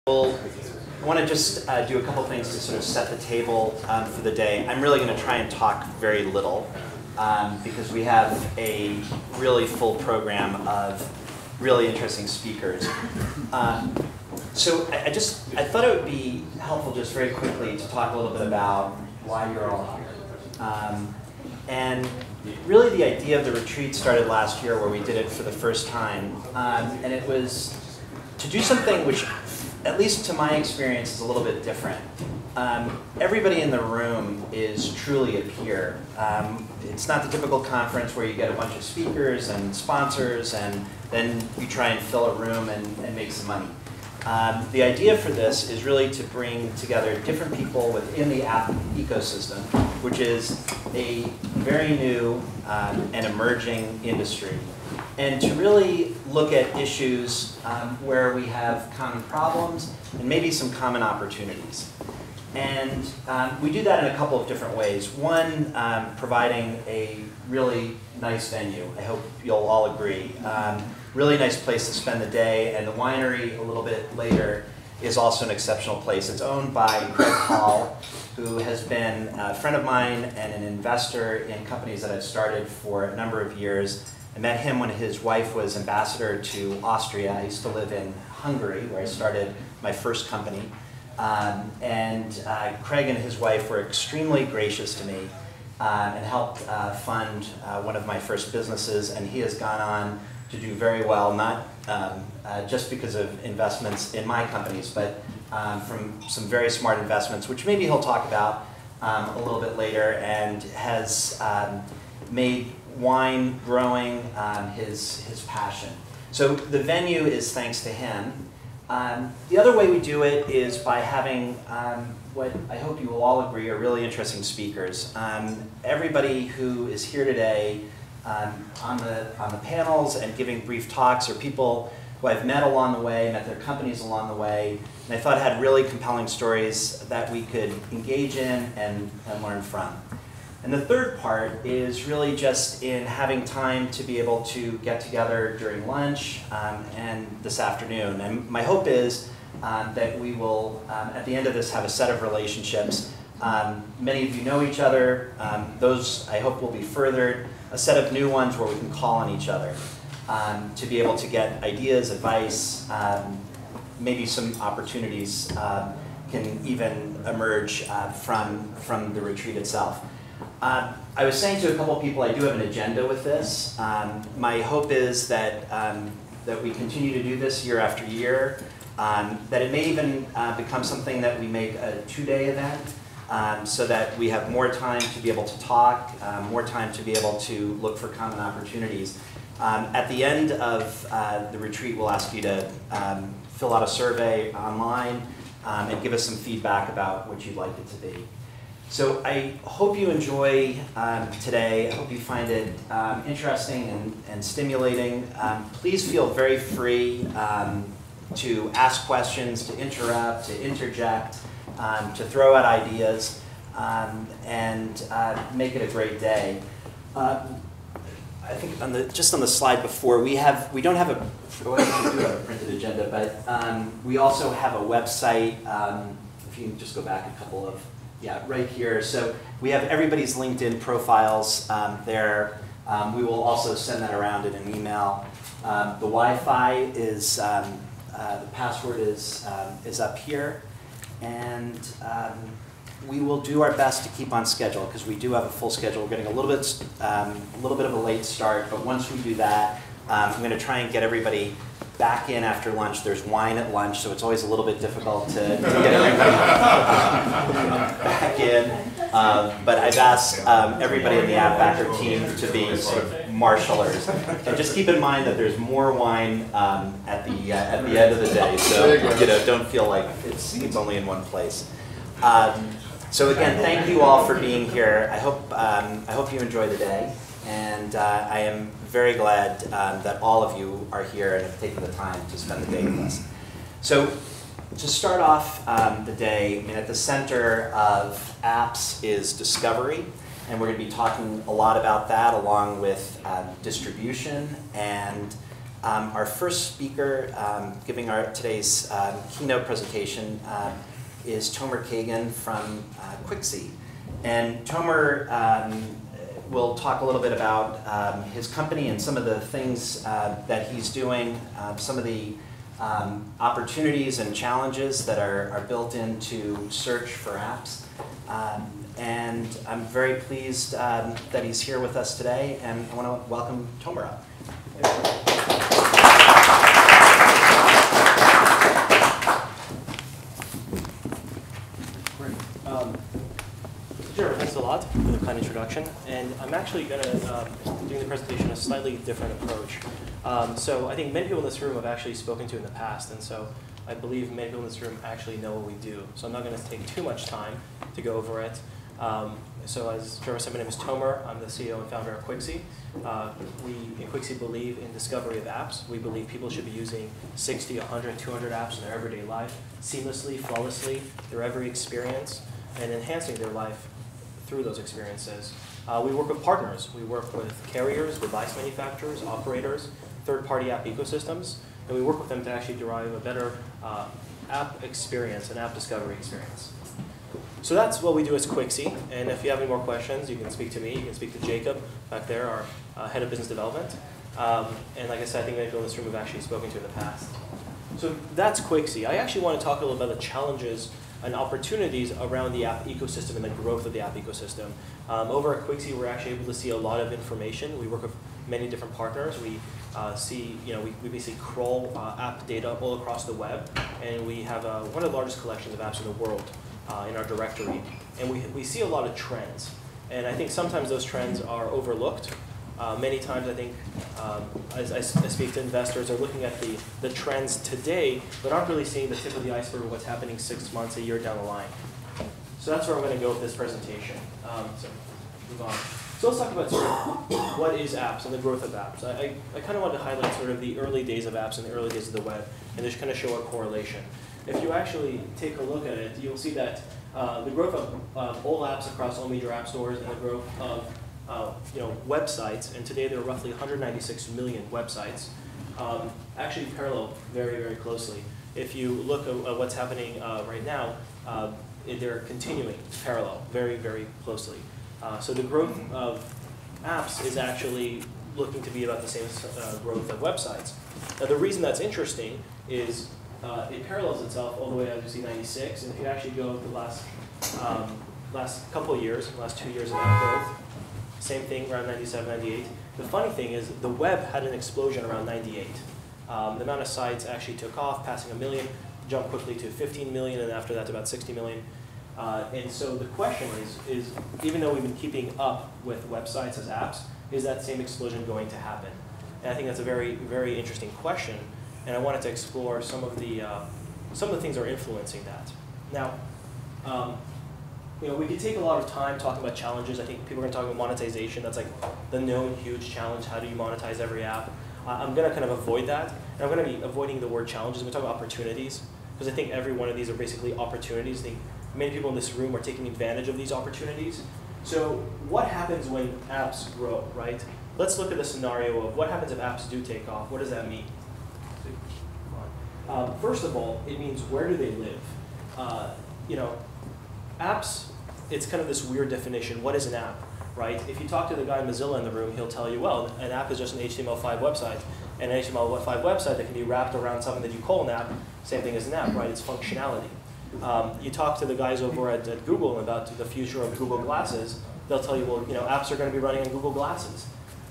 I want to just do a couple things to sort of set the table for the day. I'm really going to try and talk very little because we have a really full program of really interesting speakers. So I thought it would be helpful just very quickly to talk a little bit about why you're all here. And really the idea of the retreat started last year where we did it for the first time. And it was to do something which, at least to my experience, is a little bit different. Everybody in the room is truly a peer. It's not the typical conference where you get a bunch of speakers and sponsors and then you try and fill a room and make some money. The idea for this is really to bring together different people within the app ecosystem, which is a very new and emerging industry, and to really look at issues where we have common problems and maybe some common opportunities. And we do that in a couple of different ways. One, providing a really nice venue. I hope you'll all agree. Really nice place to spend the day, and the winery a little bit later is also an exceptional place. It's owned by Greg Hall, who has been a friend of mine and an investor in companies that I've started for a number of years. I met him when his wife was ambassador to Austria. I used to live in Hungary, where I started my first company. Craig and his wife were extremely gracious to me and helped fund one of my first businesses, and he has gone on to do very well, not just because of investments in my companies, but from some very smart investments, which maybe he'll talk about a little bit later, and has made wine growing his passion. So the venue is thanks to him. The other way we do it is by having what I hope you will all agree are really interesting speakers. Everybody who is here today on the panels and giving brief talks are people who I've met along the way, met their companies along the way, and I thought had really compelling stories that we could engage in and learn from. And the third part is really just in having time to be able to get together during lunch and this afternoon. And my hope is that we will, at the end of this, have a set of relationships. Many of you know each other. Those, I hope, will be furthered. A set of new ones where we can call on each other to be able to get ideas, advice, maybe some opportunities can even emerge from the retreat itself. I was saying to a couple of people, I do have an agenda with this. My hope is that, that we continue to do this year after year, that it may even become something that we make a two-day event, so that we have more time to be able to talk, more time to be able to look for common opportunities. At the end of the retreat, we'll ask you to fill out a survey online and give us some feedback about what you'd like it to be. So I hope you enjoy today. I hope you find it interesting and stimulating. Please feel very free to ask questions, to interrupt, to interject, to throw out ideas, and make it a great day. I think just on the slide before, we don't have a printed agenda, but we also have a website. If you can just go back a couple of, yeah, right here. So we have everybody's LinkedIn profiles there. We will also send that around in an email. The Wi-Fi is, the password is up here. And we will do our best to keep on schedule because we do have a full schedule. We're getting a little bit of a late start, but once we do that, I'm going to try and get everybody back in after lunch. There's wine at lunch, so it's always a little bit difficult to get everybody back in. But I've asked everybody in the appbackr team to be sort of marshalers. And just keep in mind that there's more wine at the end of the day, so don't feel like it's only in one place. So again, thank you all for being here. I hope you enjoy the day, and I am very glad that all of you are here and have taken the time to spend the day with us. So to start off the day, I mean, at the center of apps is discovery, and we're going to be talking a lot about that along with distribution and Our first speaker giving today's keynote presentation is Trevor Kagan from Quixey. And Tomer will talk a little bit about his company and some of the things that he's doing, some of the opportunities and challenges that are built into search for apps. And I'm very pleased that he's here with us today, and I want to welcome Tomer up. Sure, thanks a lot for the kind introduction. And I'm actually going to do the presentation a slightly different approach. So I think many people in this room have actually spoken to in the past, and so I believe many people in this room actually know what we do. So I'm not going to take too much time to go over it. So as Trevor said, my name is Tomer. I'm the CEO and founder of Quixey. We in Quixey believe in discovery of apps. We believe people should be using 60, 100, 200 apps in their everyday life, seamlessly, flawlessly, through every experience, and enhancing their life through those experiences. We work with partners. We work with carriers, device manufacturers, operators, third-party app ecosystems, and we work with them to actually derive a better app experience, an app discovery experience. So that's what we do as Quixey, and if you have any more questions, you can speak to me, you can speak to Jacob back there, our head of business development. And like I said, I think many people in this room have actually spoken to in the past. So that's Quixey. I actually want to talk a little about the challenges and opportunities around the app ecosystem and the growth of the app ecosystem. Over at Quixey, we're actually able to see a lot of information. We work with many different partners. We we basically crawl app data all across the web, and we have one of the largest collections of apps in the world in our directory. And we see a lot of trends. And I think sometimes those trends are overlooked. Many times I think, as I speak to investors, are looking at the trends today, but aren't really seeing the tip of the iceberg of what's happening 6 months, a year down the line. So that's where I'm going to go with this presentation. So move on. So let's talk about sort of what is apps and the growth of apps. I kind of want to highlight sort of the early days of apps and the early days of the web, and just kind of show a correlation. If you actually take a look at it, you'll see that the growth of all apps across all major app stores and the growth of websites, and today there are roughly 196 million websites, actually parallel very, very closely. If you look at what's happening right now, they're continuing parallel very, very closely. So the growth of apps is actually looking to be about the same growth of websites. Now the reason that's interesting is it parallels itself all the way up to 96, and if you actually go the last couple of years, last 2 years of app growth, same thing around 97, 98. The funny thing is the web had an explosion around 98. The amount of sites actually took off, passing 1 million, jumped quickly to 15 million, and after that to about 60 million. And so the question is even though we've been keeping up with websites as apps, is that same explosion going to happen? And I think that's a very, very interesting question, and I wanted to explore some of the things that are influencing that. Now, we could take a lot of time talking about challenges. I think people are going to talk about monetization. That's like the known huge challenge. How do you monetize every app? I'm going to kind of avoid that. And I'm going to be avoiding the word challenges. I'm going to talk about opportunities, because I think every one of these are basically opportunities. I think many people in this room are taking advantage of these opportunities. So what happens when apps grow, right? Let's look at the scenario of what happens if apps do take off. What does that mean? First of all, it means where do they live? Apps, it's kind of this weird definition. What is an app, right? If you talk to the guy in Mozilla in the room, he'll tell you, well, an app is just an HTML5 website. And an HTML5 website that can be wrapped around something that you call an app, same thing as an app, right? It's functionality. You talk to the guys over at Google about the future of Google Glasses, they'll tell you, well, apps are going to be running on Google Glasses,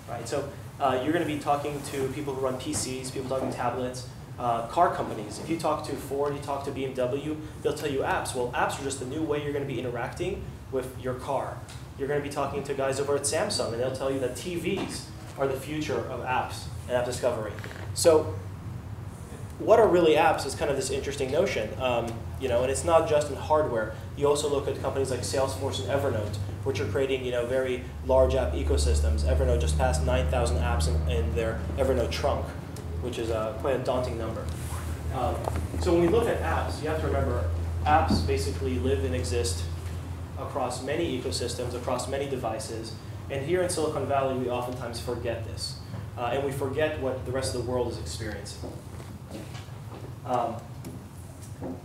right? So you're going to be talking to people who run PCs, people talking tablets, car companies. If you talk to Ford, you talk to BMW, they'll tell you apps. Well, apps are just the new way you're going to be interacting with your car. You're going to be talking to guys over at Samsung, and they'll tell you that TVs are the future of apps and app discovery. So what are really apps is kind of this interesting notion. And it's not just in hardware. You also look at companies like Salesforce and Evernote, which are creating very large app ecosystems. Evernote just passed 9,000 apps in their Evernote trunk, which is quite a daunting number. So when we look at apps, you have to remember apps basically live and exist across many ecosystems, across many devices. And here in Silicon Valley, we oftentimes forget this. and we forget what the rest of the world is experiencing.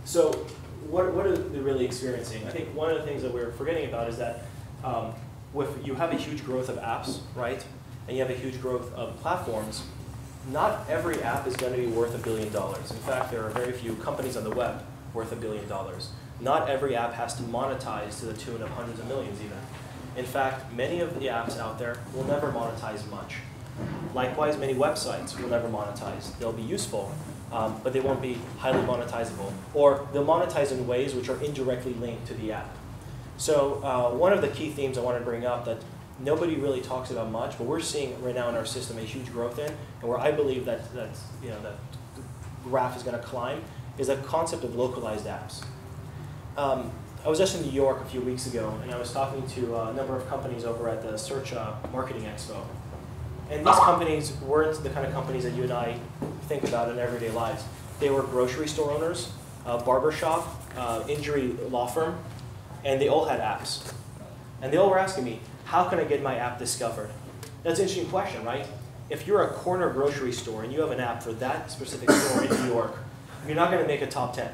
So what are they really experiencing? I think one of the things that we're forgetting about is that if you have a huge growth of apps, right, and you have a huge growth of platforms, not every app is going to be worth $1 billion. In fact, there are very few companies on the web worth $1 billion. Not every app has to monetize to the tune of hundreds of millions even. In fact, many of the apps out there will never monetize much. Likewise, many websites will never monetize. They'll be useful, but they won't be highly monetizable. Or they'll monetize in ways which are indirectly linked to the app. So one of the key themes I want to bring up that nobody really talks about much, but we're seeing right now in our system a huge growth in, and where I believe that that graph is going to climb, is the concept of localized apps. I was just in New York a few weeks ago, and I was talking to a number of companies over at the Search Marketing Expo. And these companies weren't the kind of companies that you and I think about in everyday lives. They were grocery store owners, barbershop, injury law firm, and they all had apps. And they all were asking me, how can I get my app discovered? That's an interesting question, right? If you're a corner grocery store and you have an app for that specific store in New York, you're not going to make a top 10,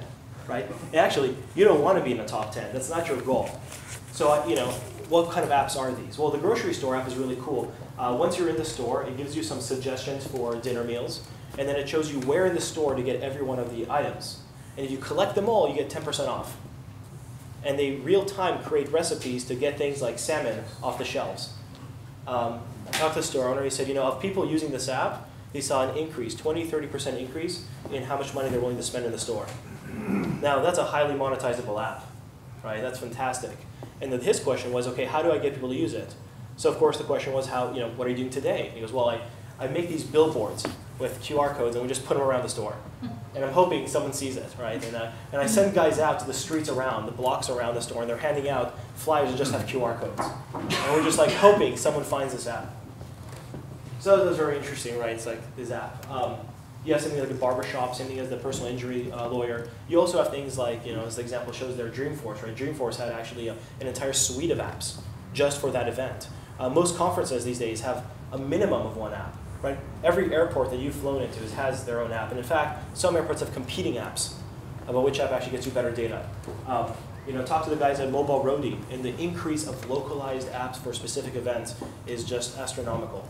right? And actually, you don't want to be in the top 10. That's not your goal. So, what kind of apps are these? Well, the grocery store app is really cool. Once you're in the store, it gives you some suggestions for dinner meals, and then it shows you where in the store to get every one of the items. And if you collect them all, you get 10% off. And they real-time create recipes to get things like salmon off the shelves. I talked to the store owner. He said, of people using this app, he saw an increase, 20–30% increase in how much money they're willing to spend in the store. Now, that's a highly monetizable app, right? That's fantastic. And then his question was, okay, how do I get people to use it? So, of course, the question was, what are you doing today? And he goes, well, I make these billboards with QR codes, and we just put them around the store. And I'm hoping someone sees it, right? And I send guys out to the streets around, the blocks around the store, and they're handing out flyers that just have QR codes. And we're just hoping someone finds this app. So that was very interesting, right? It's like this app. You have something like a barbershop, same thing as the personal injury lawyer. You also have things like, as the example shows there, Dreamforce, right? Dreamforce had actually an entire suite of apps just for that event. Most conferences these days have a minimum of one app, right? Every airport that you've flown into has their own app. And in fact, some airports have competing apps about which app actually gets you better data. Talk to the guys at Mobile Roadie, and the increase of localized apps for specific events is just astronomical.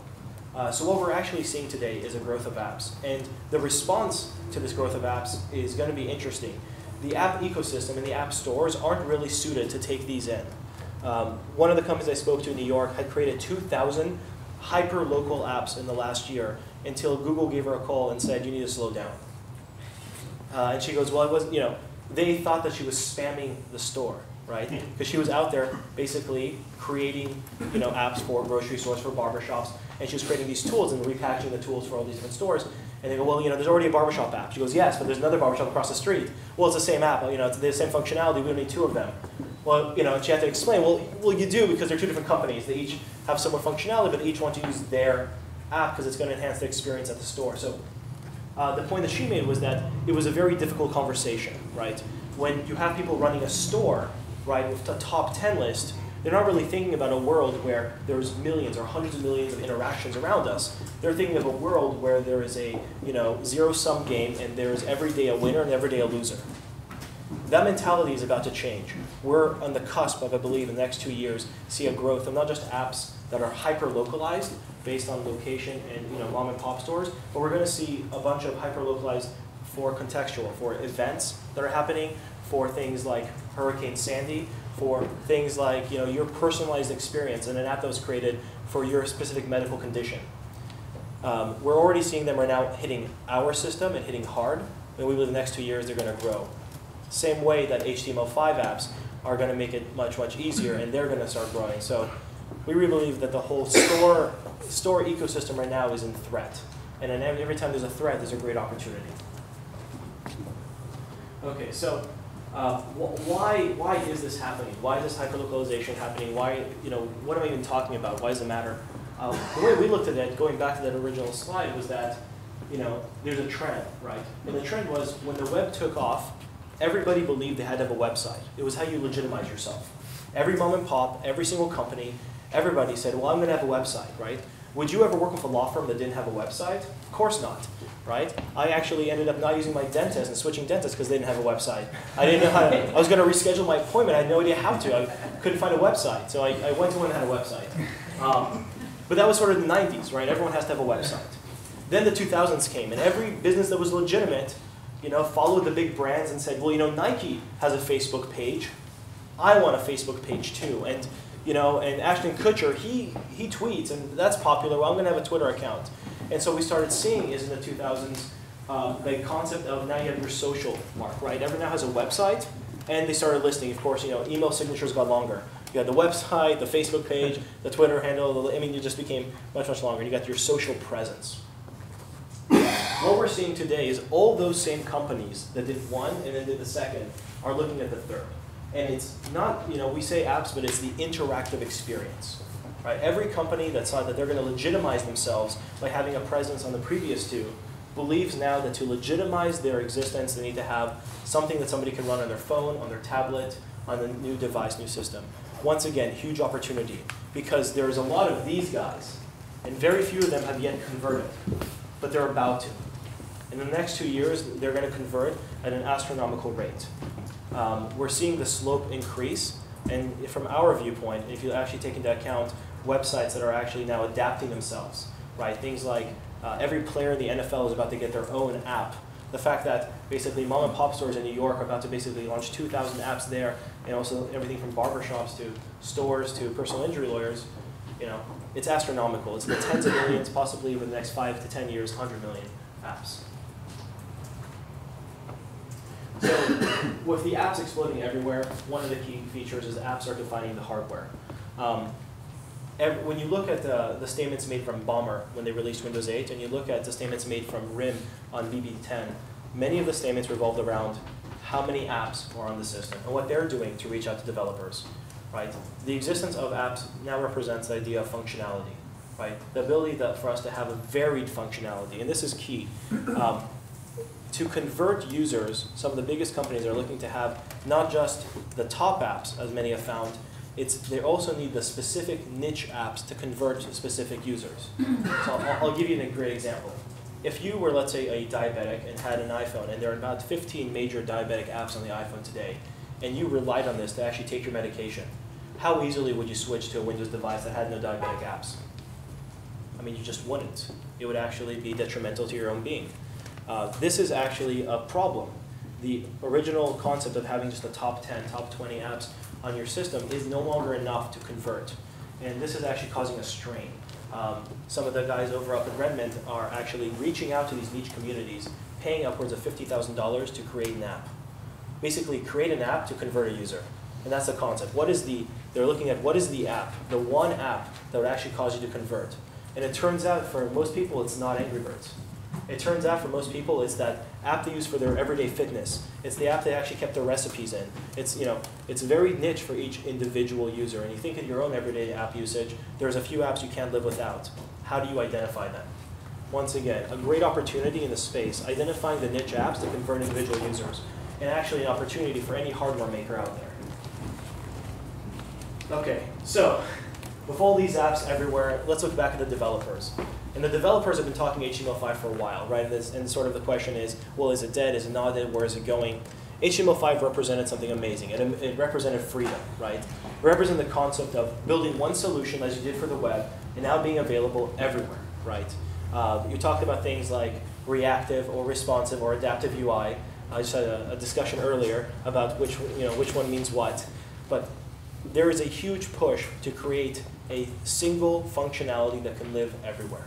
So what we're actually seeing today is a growth of apps. And the response to this growth of apps is going to be interesting. The app ecosystem and the app stores aren't really suited to take these in. One of the companies I spoke to in New York had created 2,000 hyper-local apps in the last year until Google gave her a call and said, you need to slow down. And she goes, well, it was, they thought that she was spamming the store, right? Because she was out there basically creating, apps for grocery stores, for barbershops, and she was creating these tools and repackaging the tools for all these different stores. And they go, well, there's already a barbershop app. She goes, yes, but there's another barbershop across the street. Well, it's the same app. It's the same functionality. We don't need two of them. Well, and she had to explain, well, you do because they're two different companies. They each have similar functionality, but they each want to use their app because it's going to enhance the experience at the store. So the point that she made was that it was a very difficult conversation, right? When you have people running a store, right, with a top 10 list, they're not really thinking about a world where there's millions or hundreds of millions of interactions around us. They're thinking of a world where there is a zero-sum game and there is every day a winner and every day a loser. That mentality is about to change. We're on the cusp of, I believe, in the next 2 years, see a growth of not just apps that are hyper-localized based on location and mom and pop stores, but we're going to see a bunch of hyper-localized for contextual, for events that are happening, for things like Hurricane Sandy, for things like your personalized experience and an app that was created for your specific medical condition. We're already seeing them right now hitting our system and hitting hard, and we believe the next 2 years they're going to grow. Same way that HTML5 apps are going to make it much, much easier, and they're going to start growing. So we really believe that the whole store ecosystem right now is in threat. And then every time there's a threat, there's a great opportunity. Okay, so why is this happening? Why is this hyperlocalization happening? Why, what am I even talking about? Why does it matter? The way we looked at it, going back to that original slide, was that, there's a trend, right? And the trend was when the web took off, everybody believed they had to have a website. It was how you legitimize yourself. Every mom and pop, every single company, everybody said, well, I'm going to have a website, right? Would you ever work with a law firm that didn't have a website? Of course not, right? I actually ended up not using my dentist and switching dentists because they didn't have a website. I didn't know how to, I was going to reschedule my appointment. I had no idea how to. I couldn't find a website. So I went to one that had a website. But that was sort of the 90s, right? Everyone has to have a website. Then the 2000s came, and every business that was legitimate, followed the big brands and said, well, Nike has a Facebook page. I want a Facebook page too. And Ashton Kutcher, he tweets, and that's popular. Well, I'm going to have a Twitter account. And so we started seeing is in the 2000s the concept of now you have your social mark, right? Everyone now has a website, and they started listing. Of course, email signatures got longer. You had the website, the Facebook page, the Twitter handle. It just became much, much longer. You got your social presence. What we're seeing today is all those same companies that did one and then did the second are looking at the third. And it's not, we say apps, but it's the interactive experience. Right? Every company that saw that they're going to legitimize themselves by having a presence on the previous two believes now that to legitimize their existence, they need to have something that somebody can run on their phone, on their tablet, on the new device, new system. Once again, huge opportunity, because there's a lot of these guys, and very few of them have yet converted, but they're about to. In the next 2 years, they're going to convert at an astronomical rate. We're seeing the slope increase, and from our viewpoint, if you actually take into account websites that are actually now adapting themselves, right? Things like every player in the NFL is about to get their own app. The fact that basically mom and pop stores in New York are about to basically launch 2,000 apps there, and also everything from barbershops to stores to personal injury lawyers, it's astronomical. It's in the tens of millions, possibly over the next 5 to 10 years, 100 million apps. So with the apps exploding everywhere, one of the key features is apps are defining the hardware. When you look at the statements made from Bomber when they released Windows 8, and you look at the statements made from RIM on BB10, many of the statements revolved around how many apps are on the system and what they're doing to reach out to developers. Right? The existence of apps now represents the idea of functionality. Right? The ability for us to have a varied functionality, and this is key. To convert users, some of the biggest companies are looking to have not just the top apps, as many have found, they also need the specific niche apps to convert specific users. So I'll give you a great example. If you were, let's say, a diabetic and had an iPhone, and there are about 15 major diabetic apps on the iPhone today, and you relied on this to actually take your medication, how easily would you switch to a Windows device that had no diabetic apps? I mean, you just wouldn't. It would actually be detrimental to your own being. This is actually a problem. The original concept of having just the top 10, top 20 apps on your system is no longer enough to convert. And this is actually causing a strain. Some of the guys over up in Redmond are actually reaching out to these niche communities, paying upwards of $50,000 to create an app. Basically, create an app to convert a user. And that's the concept. They're looking at what is the app, the one app that would actually cause you to convert. And it turns out for most people, it's not Angry Birds. It turns out for most people, it's that app they use for their everyday fitness. It's the app they actually kept their recipes in. It's very niche for each individual user. And you think of your own everyday app usage, there's a few apps you can't live without. How do you identify them? Once again, a great opportunity in the space, identifying the niche apps to convert individual users, and actually an opportunity for any hardware maker out there. Okay, so with all these apps everywhere, let's look back at the developers. And the developers have been talking HTML5 for a while, right? And sort of the question is, well, is it dead? Is it not dead? Where is it going? HTML5 represented something amazing. It represented freedom, right? It represented the concept of building one solution as you did for the web and now being available everywhere, right? You talked about things like reactive or responsive or adaptive UI. I just had a discussion earlier about which one means what. But there is a huge push to create a single functionality that can live everywhere.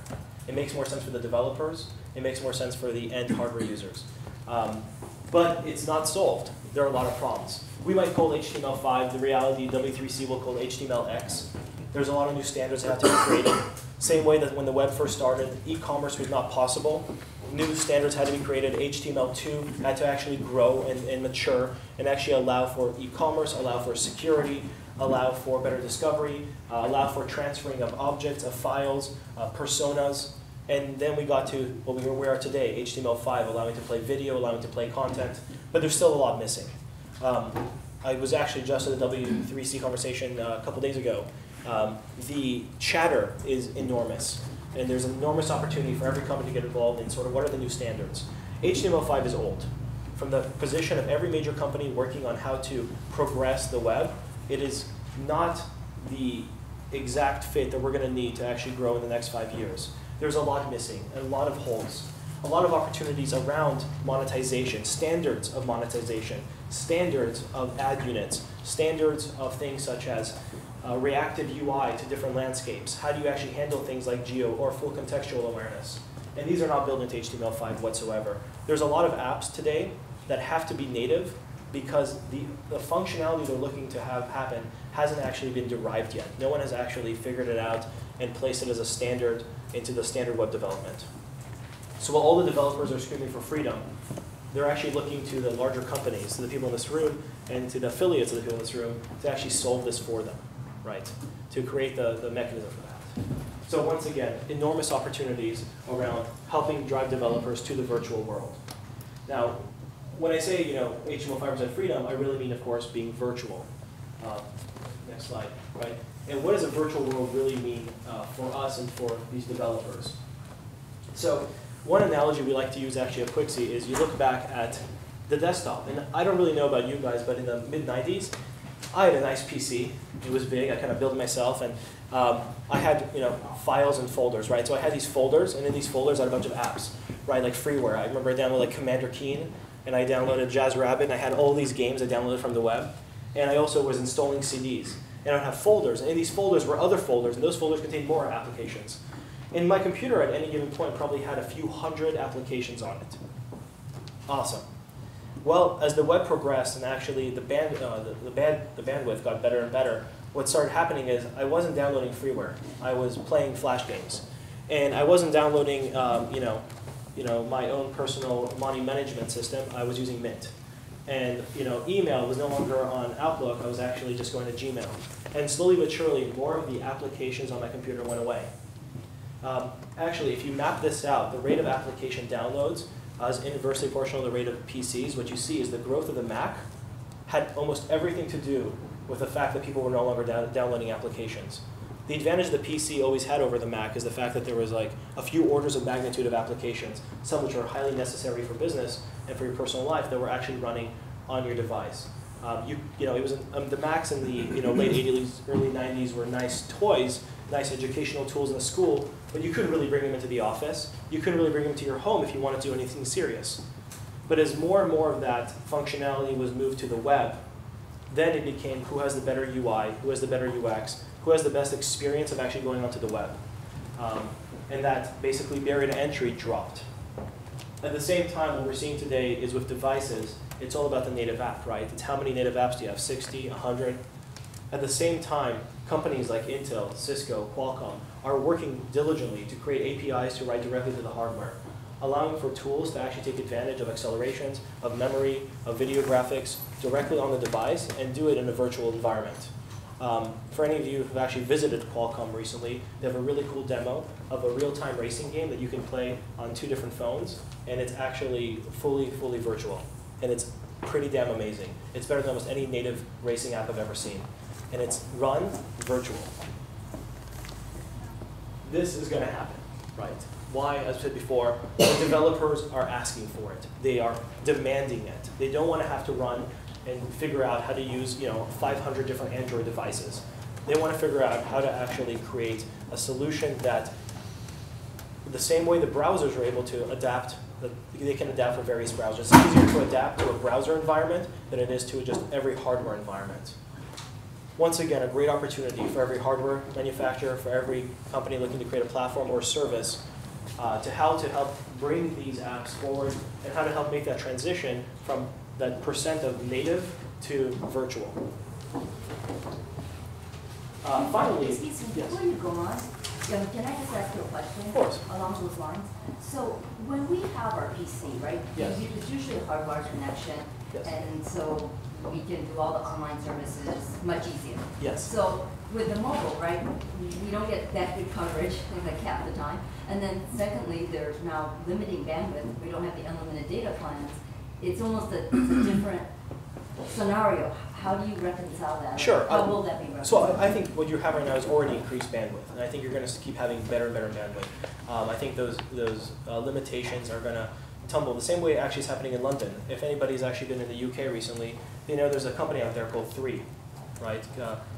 It makes more sense for the developers. It makes more sense for the end hardware users. But it's not solved. There are a lot of problems. We might call HTML5. The reality, W3C will call HTMLX. There's a lot of new standards that have to be created. Same way that when the web first started, e-commerce was not possible. New standards had to be created. HTML2 had to actually grow and mature and actually allow for e-commerce, allow for security, allow for better discovery, allow for transferring of objects, of files, personas. And then we got to what we are today, HTML5, allowing to play video, allowing to play content. But there's still a lot missing. I was actually just at the W3C conversation a couple days ago. The chatter is enormous. And there's an enormous opportunity for every company to get involved in sort of what are the new standards. HTML5 is old. From the position of every major company working on how to progress the web, it is not the exact fit that we're going to need to actually grow in the next 5 years. There's a lot missing, and a lot of holes. A lot of opportunities around monetization, standards of monetization, standards of ad units, standards of things such as reactive UI to different landscapes. How do you actually handle things like geo or full contextual awareness? And these are not built into HTML5 whatsoever. There's a lot of apps today that have to be native because the functionality they're looking to have happen hasn't actually been derived yet. No one has actually figured it out and placed it as a standard into the standard web development. So while all the developers are screaming for freedom, they're actually looking to the larger companies, to the people in this room, and to the affiliates of the people in this room to actually solve this for them, right? To create the mechanism for that. So once again, enormous opportunities around helping drive developers to the virtual world. Now, when I say HTML5% freedom, I really mean, of course, being virtual. Next slide, right? And what does a virtual world really mean for us and for these developers? So one analogy we like to use actually at Quixey is you look back at the desktop. And I don't really know about you guys, but in the mid-90s, I had a nice PC. It was big. I kind of built it myself. And I had files and folders, right? So I had these folders, and in these folders I had a bunch of apps, right? Like freeware. I remember I downloaded like Commander Keen, and I downloaded Jazz Rabbit, and I had all these games I downloaded from the web. And I also was installing CDs. And I would have folders, and in these folders were other folders, and those folders contained more applications. And my computer at any given point probably had a few hundred applications on it. Awesome. Well, as the web progressed and actually the bandwidth got better and better, what started happening is I wasn't downloading freeware. I was playing Flash games. And I wasn't downloading my own personal money management system. I was using Mint. And email was no longer on Outlook. I was actually just going to Gmail. And slowly but surely, more of the applications on my computer went away. Actually, if you map this out, the rate of application downloads is inversely proportional to the rate of PCs. What you see is the growth of the Mac had almost everything to do with the fact that people were no longer downloading applications. The advantage the PC always had over the Mac is the fact that there was like a few orders of magnitude of applications, some which are highly necessary for business and for your personal life that were actually running on your device. It was the Macs in the late 80s, early 90s were nice toys, nice educational tools in the school, but you couldn't really bring them into the office. You couldn't really bring them to your home if you wanted to do anything serious. But as more and more of that functionality was moved to the web, then it became who has the better UI, who has the better UX, who has the best experience of actually going onto the web. And that basically barrier to entry dropped. At the same time, what we're seeing today is with devices, it's all about the native app, right? It's how many native apps do you have, 60, 100? At the same time, companies like Intel, Cisco, Qualcomm are working diligently to create APIs to write directly to the hardware, allowing for tools to actually take advantage of accelerations, of memory, of video graphics directly on the device and do it in a virtual environment. For any of you who've actually visited Qualcomm recently, they have a really cool demo of a real-time racing game that you can play on 2 different phones, and it's actually fully virtual. And it's pretty damn amazing. It's better than almost any native racing app I've ever seen. And it's run virtual. This is going to happen, right? Why? As I said before, the developers are asking for it. They are demanding it. They don't want to have to run and figure out how to use 500 different Android devices. They want to figure out how to actually create a solution that the same way the browsers are able to adapt, they can adapt for various browsers. It's easier to adapt to a browser environment than it is to just every hardware environment. Once again, a great opportunity for every hardware manufacturer, for every company looking to create a platform or service to help bring these apps forward and how to help make that transition from that % of native to virtual. Finally, excuse me, yes. before you go on, can I just ask you a question? Of course. Along those lines? So when we have our PC, right? Yes. It's usually a hardwired connection, Yes. and so we can do all the online services much easier. Yes. So with the mobile, right, we don't get that good coverage like half the time. And then secondly, there's now limiting bandwidth. We don't have the unlimited data plans. It's almost it's a different scenario. how do you reconcile that? Sure. How will that be reconciled? So I think what you have right now is already increased bandwidth, and I think you're going to keep having better and better bandwidth. I think those limitations are going to tumble the same way it actually is happening in London. If anybody's actually been in the UK recently, you know there's a company out there called 3, right?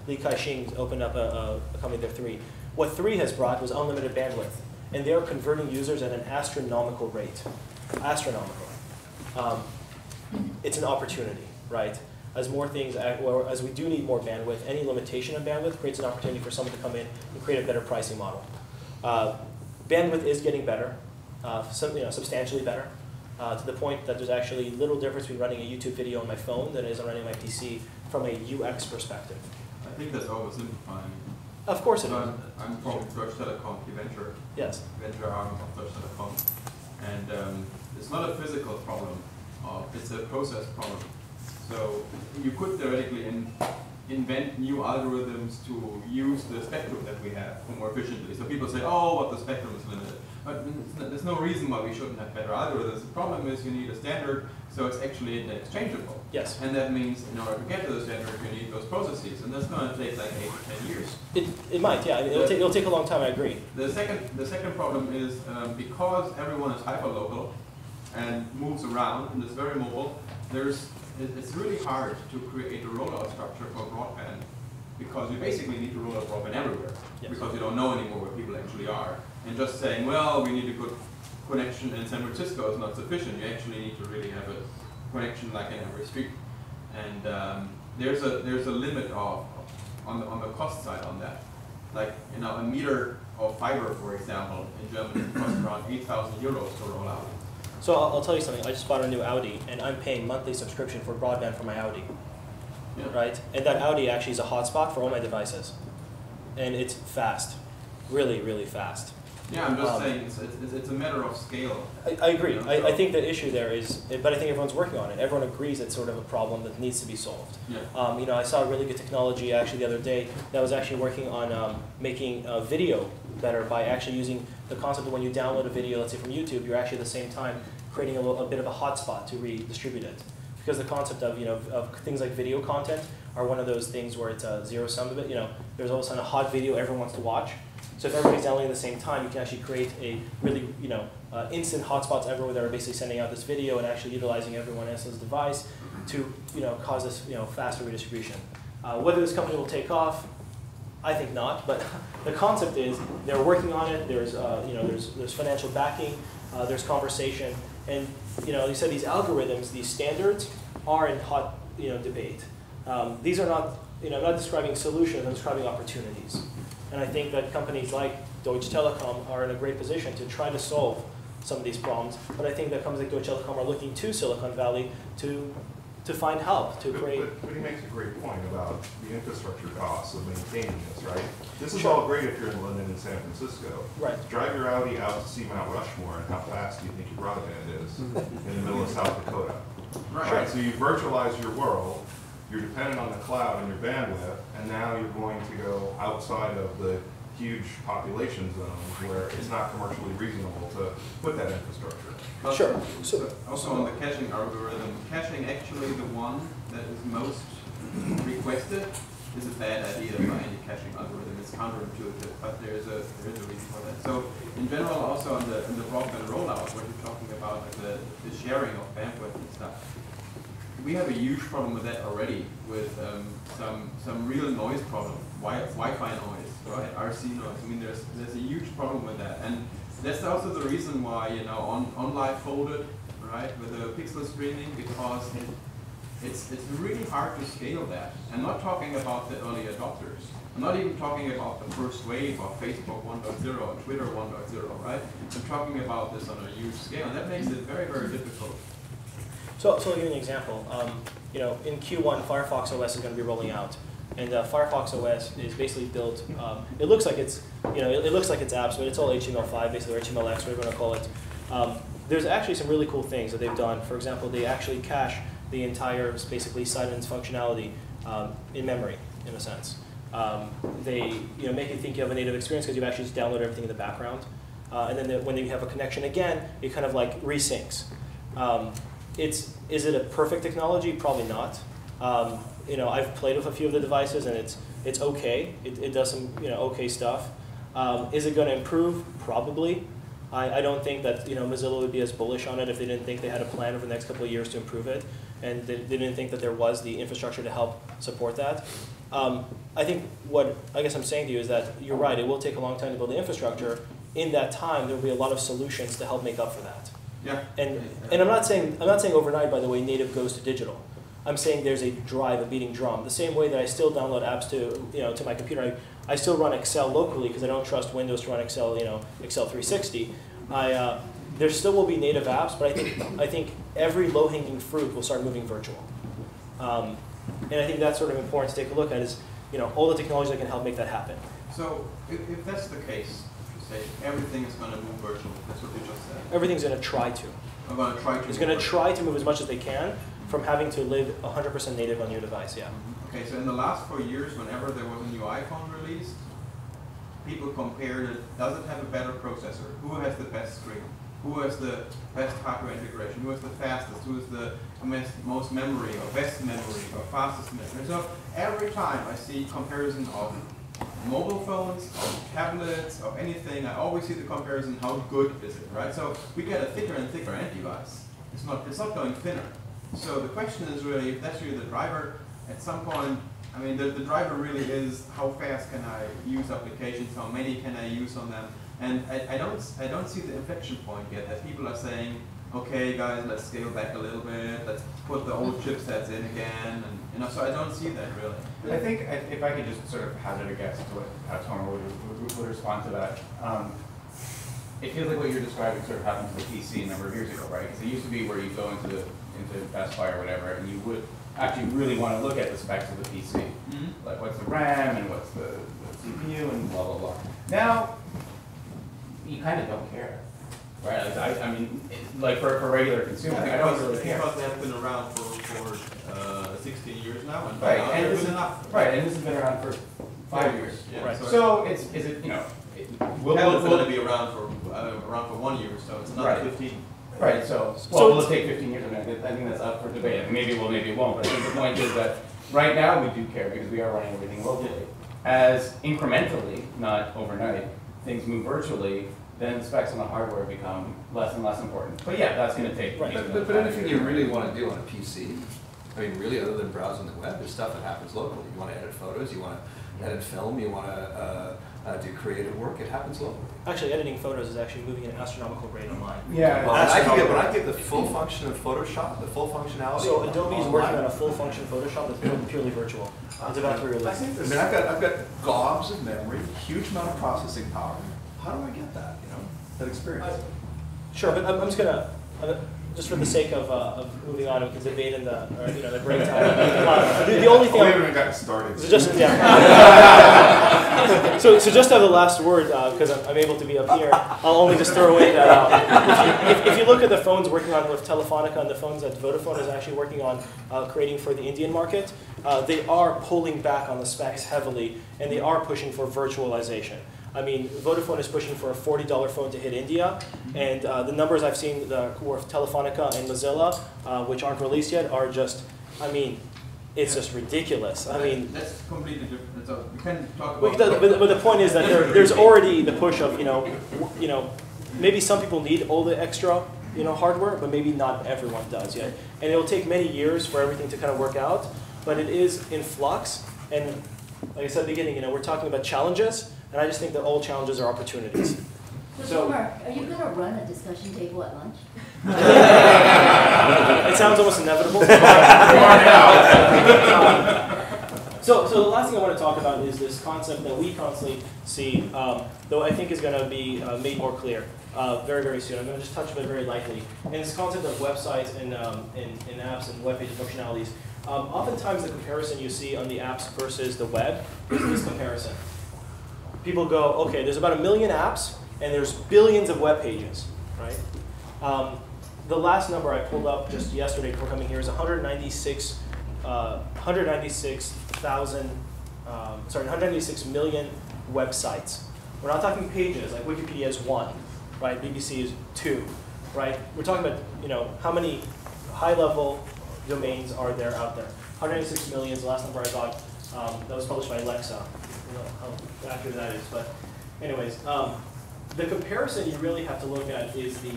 Li Kai-shing opened up a company there, 3. What 3 has brought was unlimited bandwidth, and they are converting users at an astronomical rate. Astronomical. It's an opportunity, right? As more things, or as we do need more bandwidth, any limitation on bandwidth creates an opportunity for someone to come in and create a better pricing model. Bandwidth is getting better, substantially better, to the point that there's actually little difference between running a YouTube video on my phone than it is on running my PC from a UX perspective. I think that's oversimplifying. Of course it is. I'm from Deutsche Telekom, the venture arm of Deutsche Telekom. And it's not a physical problem, it's a process problem. So you could theoretically invent new algorithms to use the spectrum that we have more efficiently. So people say, oh, but the spectrum is limited. But there's no reason why we shouldn't have better algorithms. The problem is you need a standard, so it's actually interchangeable. Yes. And that means in order to get to the standard, you need those processes, and that's going to take like 8 to 10 years. It might, yeah. It'll take a long time. I agree. The second problem is because everyone is hyperlocal and moves around and is very mobile. It's really hard to create a rollout structure for broadband because you basically need to roll out broadband everywhere because you don't know anymore where people actually are. And just saying, well, we need a good connection in San Francisco is not sufficient. You actually need to really have a connection like in every street. And there's a limit on the cost side on that. Like a meter of fiber, for example, in Germany costs around 8,000 euros to roll out. So I'll tell you something. I just bought a new Audi, and I'm paying monthly subscription for broadband for my Audi, right? And that Audi actually is a hotspot for all my devices, and it's fast, really, really fast. Yeah, I'm just saying it's a matter of scale. I agree. I think the issue there is, but I think everyone's working on it. Everyone agrees it's sort of a problem that needs to be solved. Yeah. I saw a really good technology actually the other day that was actually working on making video better by actually using the concept of when you download a video, let's say from YouTube, you're actually at the same time creating a bit of a hotspot to redistribute it. Because the concept of things like video content are one of those things where it's a zero sum of it. There's all of a sudden a hot video everyone wants to watch. So if everybody's downloading at the same time, you can actually create a really instant hotspots everywhere that are basically sending out this video and actually utilizing everyone else's device to cause this faster redistribution. Whether this company will take off, I think not. But the concept is they're working on it. There's financial backing. There's conversation. And you said these algorithms, these standards, are in hot debate. These are not I'm not describing solutions. I'm describing opportunities. And I think that companies like Deutsche Telekom are in a great position to try to solve some of these problems. But I think that companies like Deutsche Telekom are looking to Silicon Valley to find help, to create. But he makes a great point about the infrastructure costs of maintaining this, right? This is all great if you're in London and San Francisco. Right. Drive your Audi out to see Mount Rushmore, and how fast do you think your broadband is in the middle of South Dakota? Right. So you virtualize your world. You're dependent on the cloud and your bandwidth, and now you're going to go outside of the huge population zones where it's not commercially reasonable to put that infrastructure. But sure. Also on the caching algorithm, caching actually the one that is most requested is a bad idea by any caching algorithm. It's counterintuitive, but there is a reason for that. So in general, also in the broadband rollout, what you're talking about, like the sharing of bandwidth and stuff. We have a huge problem with that already, with some real noise problem, Wi-Fi noise, right? RC noise. I mean, there's a huge problem with that, and that's also the reason why OnLive folded, right, with the pixel streaming, because it's really hard to scale that. I'm not talking about the early adopters. I'm not even talking about the first wave of Facebook 1.0 and Twitter 1.0, right? I'm talking about this on a huge scale, and that makes it very, very difficult. So I'll give you an example. In Q1, Firefox OS is going to be rolling out, and Firefox OS is basically built. It looks like it's it looks like it's apps, but it's all HTML5 basically, or HTMLX, whatever you want to call it. There's actually some really cool things that they've done. For example, they actually cache the entire basically site and its functionality in memory, in a sense. They make you think you have a native experience because you've actually just downloaded everything in the background, and then when you have a connection again, it kind of like resyncs. Is it a perfect technology? Probably not. I've played with a few of the devices, and it's okay. It does some okay stuff. Is it going to improve? Probably. I don't think that Mozilla would be as bullish on it if they didn't think they had a plan over the next couple of years to improve it, and they didn't think that there was the infrastructure to help support that. I think what I guess I'm saying to you is that you're right. It will take a long time to build the infrastructure. In that time, there will be a lot of solutions to help make up for that. Yeah. And I'm not saying overnight. By the way, native goes to digital. I'm saying there's a drive, a beating drum. The same way that I still download apps to my computer. I still run Excel locally because I don't trust Windows to run Excel, Excel 360. There still will be native apps, but I think every low-hanging fruit will start moving virtual. And I think that's sort of important to take a look at is, all the technologies that can help make that happen. So if that's the case, you say everything is going to move virtual. That's what you just said. Everything's going to try to. I'm going to try to. It's going to try to move as much as they can from having to live 100% native on your device. Yeah. Okay, so in the last 4 years, whenever there was a new iPhone released, people compared it, does it have a better processor? Who has the best screen? Who has the best hardware integration? Who has the fastest? Who has the most memory, or best memory, or fastest memory? So every time I see comparison of mobile phones, of tablets, of anything, I always see the comparison, how good is it, right? So we get a thicker and thicker end device. It's not going thinner. So the question is really, if that's really the driver, at some point, I mean, the driver really is how fast can I use applications, how many can I use on them, and I don't see the inflection point yet that people are saying, okay, guys, let's scale back a little bit, let's put the old chipsets in again, and so I don't see that really. I think if I could just sort of hazard a guess to how Tomer would respond to that. It feels like what you're describing sort of happened to the PC a number of years ago, right? Because it used to be where you go into Best Buy or whatever, and you would actually really want to look at the specs of the PC. Mm-hmm. Like what's the RAM and what's the CPU and blah, blah, blah. Now, you kind of don't care, right? Like, I mean, like for regular consumers, I don't really care. Because they have been around for 16 years now, and right, and this has been around for 5 years. Yeah. Right. So is it It's going to be around for 1 year, so it's not 15. Right, so will it take 15 years? I think that's up for debate. Maybe it will, maybe it won't. But I think the point is that right now we do care because we are running everything locally. As incrementally, not overnight, things move virtually, then the specs on the hardware become less and less important. But yeah, that's going to take. Right. But anything you really want to do on a PC, I mean, really, other than browsing the web, is stuff that happens locally. You want to edit photos, you want to edit film, you want to do creative work, it happens locally. Actually, editing photos is actually moving at an astronomical rate online. Yeah. Well, I can get the full function of Photoshop, the full functionality. So Adobe is working on a full function Photoshop that's purely virtual. It's about to be released. I mean, I've got gobs of memory, huge amount of processing power. How do I get that? That experience. Sure, but I'm just gonna. Just for the sake of moving on, we can debate in the break time. The only thing we haven't even gotten started. So just so just to have the last word, because I'm able to be up here, I'll only just throw away that. If you look at the phones working on with Telefonica and the phones that Vodafone is actually working on creating for the Indian market, they are pulling back on the specs heavily, and they are pushing for virtualization. I mean, Vodafone is pushing for a $40 phone to hit India, and the numbers I've seen with Telefonica and Mozilla, which aren't released yet, are just, I mean, it's just ridiculous. I mean, that's completely different. So we can talk about. But the point is that there's already the push of maybe some people need all the extra hardware, but maybe not everyone does yet, and it will take many years for everything to kind of work out. But it is in flux, and like I said at the beginning, we're talking about challenges. And I just think that all challenges are opportunities. So, Mark, are you going to run a discussion table at lunch? It sounds almost inevitable. So the last thing I want to talk about is this concept that we constantly see, though I think is going to be made more clear very, very soon. I'm going to just touch on it very lightly. And this concept of websites and apps and web page functionalities. Oftentimes the comparison you see on the apps versus the web is this comparison. People go, okay, there's about 1 million apps, and there's billions of web pages, right? The last number I pulled up just yesterday before coming here is 196 million websites. We're not talking pages, like Wikipedia is 1, right? BBC is 2, right? We're talking about, how many high-level domains are there out there? 196 million is the last number I got. That was published by Alexa. I don't know how accurate that is, but anyways, the comparison you really have to look at is the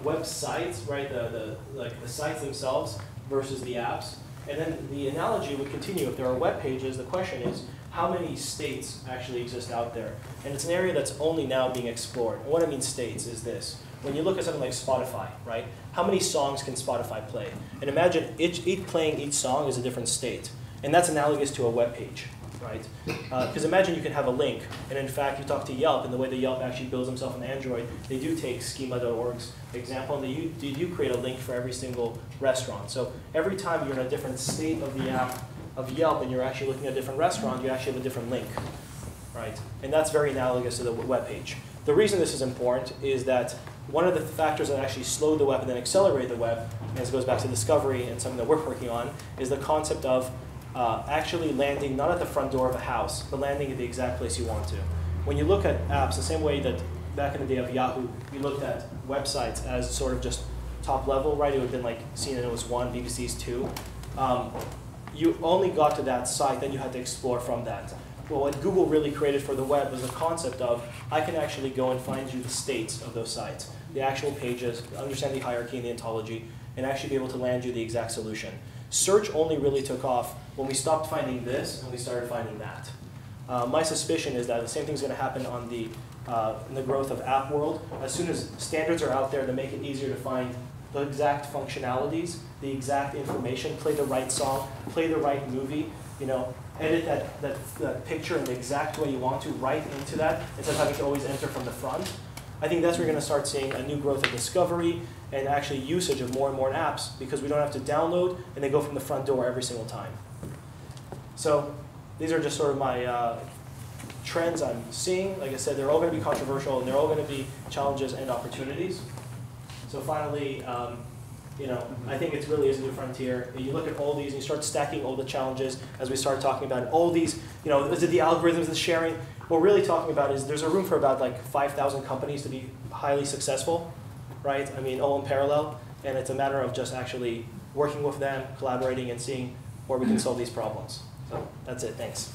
websites, right? The sites themselves versus the apps. And then the analogy would continue. If there are web pages, the question is, how many states actually exist out there? And it's an area that's only now being explored. And what I mean states is this. When you look at something like Spotify, right? How many songs can Spotify play? And imagine playing each song is a different state. And that's analogous to a web page, right? Because imagine you can have a link, and in fact you talk to Yelp, and the way that Yelp actually builds themselves on Android, they do take schema.org's example, and they do create a link for every single restaurant. So every time you're in a different state of the app of Yelp, and you're actually looking at a different restaurant, you actually have a different link, right? And that's very analogous to the web page. The reason this is important is that one of the factors that actually slowed the web and then accelerated the web, and this goes back to discovery and something that we're working on, is the concept of actually landing not at the front door of a house, but landing at the exact place you want to. When you look at apps, the same way that back in the day of Yahoo, we looked at websites as sort of just top level, right? It would have been like CNN was 1, BBC's 2. You only got to that site, then you had to explore from that. Well, what Google really created for the web was the concept of, I can actually go and find you the states of those sites, the actual pages, understand the hierarchy and the ontology, and actually be able to land you the exact solution. Search only really took off when we stopped finding this and we started finding that. My suspicion is that the same thing is going to happen on in the growth of app world. As soon as standards are out there to make it easier to find the exact functionalities, the exact information, play the right song, play the right movie, edit that picture in the exact way you want to, right into that, instead of having to always enter from the front. I think that's where you're going to start seeing a new growth of discovery and actually usage of more and more apps, because we don't have to download and they go from the front door every single time. So these are just sort of my trends I'm seeing. Like I said, they're all going to be controversial and they're all going to be challenges and opportunities. So finally, I think it really is a new frontier. You look at all these and you start stacking all the challenges as we start talking about it. All these, is it the algorithms, the sharing? What we're really talking about is there's a room for about like 5,000 companies to be highly successful, right? I mean, all in parallel. And it's a matter of just actually working with them, collaborating, and seeing where we can solve these problems. So that's it. Thanks.